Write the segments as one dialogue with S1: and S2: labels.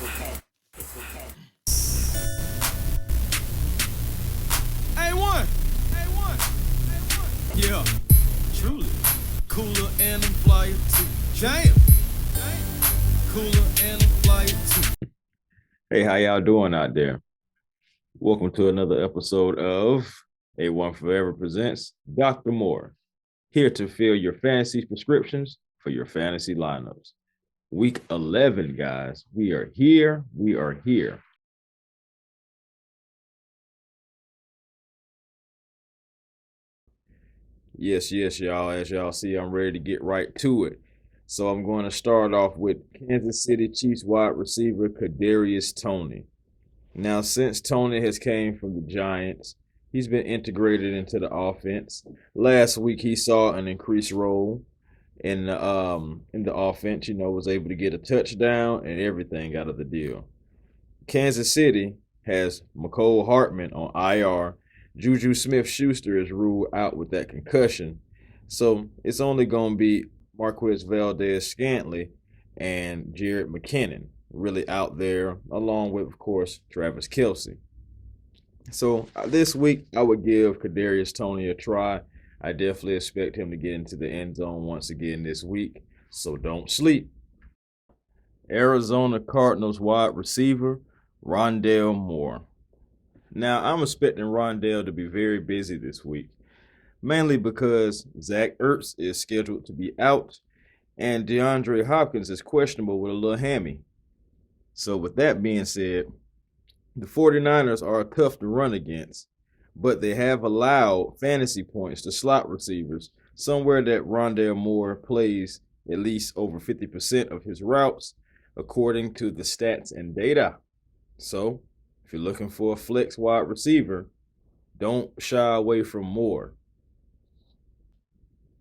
S1: A1, A1, A1. Yeah, truly. Cooler and I'm flyer too. Damn. Cooler and I'm flyer too.
S2: Hey, how y'all doing out there? Welcome to another episode of A1 Forever Presents Dr. Moore, here to fill your fantasy prescriptions for your fantasy lineups. Week 11, guys. We are here. We are here. Yes, y'all. As y'all see, I'm ready to get right to it. So I'm going to start off with Kansas City Chiefs wide receiver Kadarius Toney. Now, since Toney has came from the Giants, he's been integrated into the offense. Last week, he saw an increased role in the offense. Was able to get a touchdown and everything out of the deal. Kansas City has Mecole Hardman on IR. Juju Smith-Schuster is ruled out with that concussion. So it's only going to be Marquez Valdes-Scantling and Jerick McKinnon really out there, along with, of course, Travis Kelce. So this week, I would give Kadarius Toney a try. I definitely expect him to get into the end zone once again this week, so don't sleep. Arizona Cardinals wide receiver Rondale Moore. Now, I'm expecting Rondale to be very busy this week, mainly because Zach Ertz is scheduled to be out and DeAndre Hopkins is questionable with a little hammy. So with that being said, the 49ers are tough to run against, but they have allowed fantasy points to slot receivers, somewhere that Rondale Moore plays at least over 50% of his routes, according to the stats and data. So if you're looking for a flex wide receiver, don't shy away from Moore.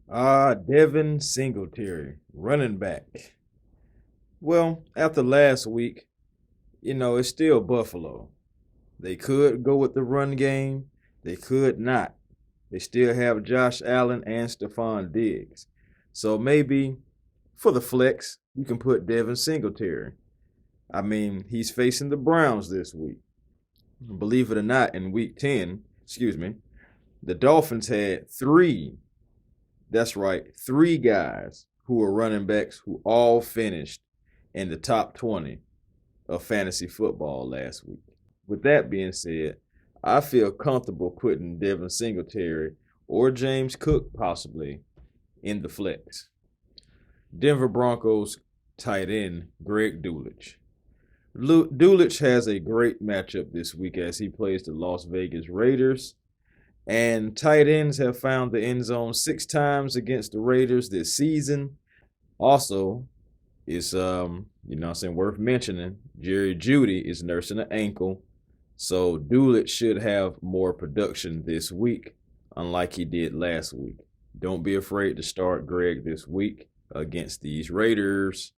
S2: Devin Singletary, running back. Well, after last week, it's still Buffalo. They could go with the run game. They could not. They still have Josh Allen and Stephon Diggs. So maybe for the flex, you can put Devin Singletary. He's facing the Browns this week. Believe it or not, in week 10, the Dolphins had three guys who were running backs who all finished in the top 20 of fantasy football last week. With that being said, I feel comfortable putting Devin Singletary or James Cook possibly in the flex. Denver Broncos tight end Greg Dulcich. Dulcich has a great matchup this week as he plays the Las Vegas Raiders. And tight ends have found the end zone 6 times against the Raiders this season. Also, it's worth mentioning, Jerry Jeudy is nursing an ankle. So Dulcich should have more production this week, unlike he did last week. Don't be afraid to start Greg this week against these Raiders.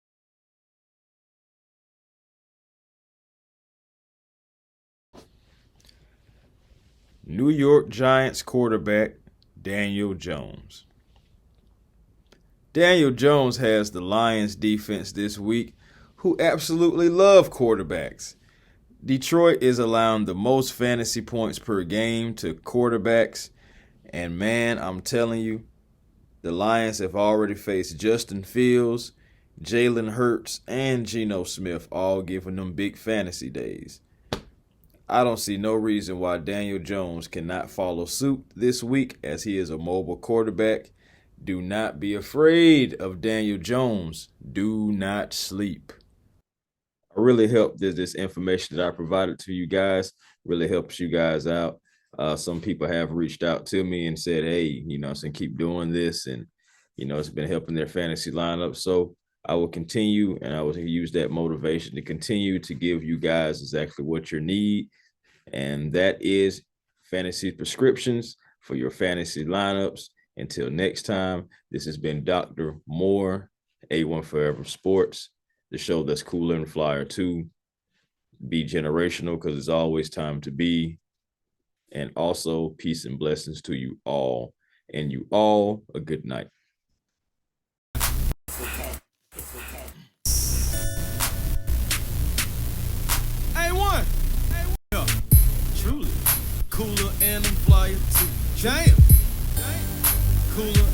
S2: New York Giants quarterback Daniel Jones. Daniel Jones has the Lions defense this week, who absolutely love quarterbacks. Detroit is allowing the most fantasy points per game to quarterbacks. And man, I'm telling you, the Lions have already faced Justin Fields, Jalen Hurts, and Geno Smith, all giving them big fantasy days. I don't see no reason why Daniel Jones cannot follow suit this week, as he is a mobile quarterback. Do not be afraid of Daniel Jones. Do not sleep. I really hope that this information that I provided to you guys really helps you guys out. Some people have reached out to me and said, hey, keep doing this. And, it's been helping their fantasy lineup. So I will continue, and I will use that motivation to continue to give you guys exactly what you need. And that is fantasy prescriptions for your fantasy lineups. Until next time, this has been Dr. Moore, A1 Forever Sports, the show that's cooler and flyer too. Be generational, because it's always time to be. And also, peace and blessings to you all. And you all a good night.
S1: Cooler and I'm flyer too. Jam. Cooler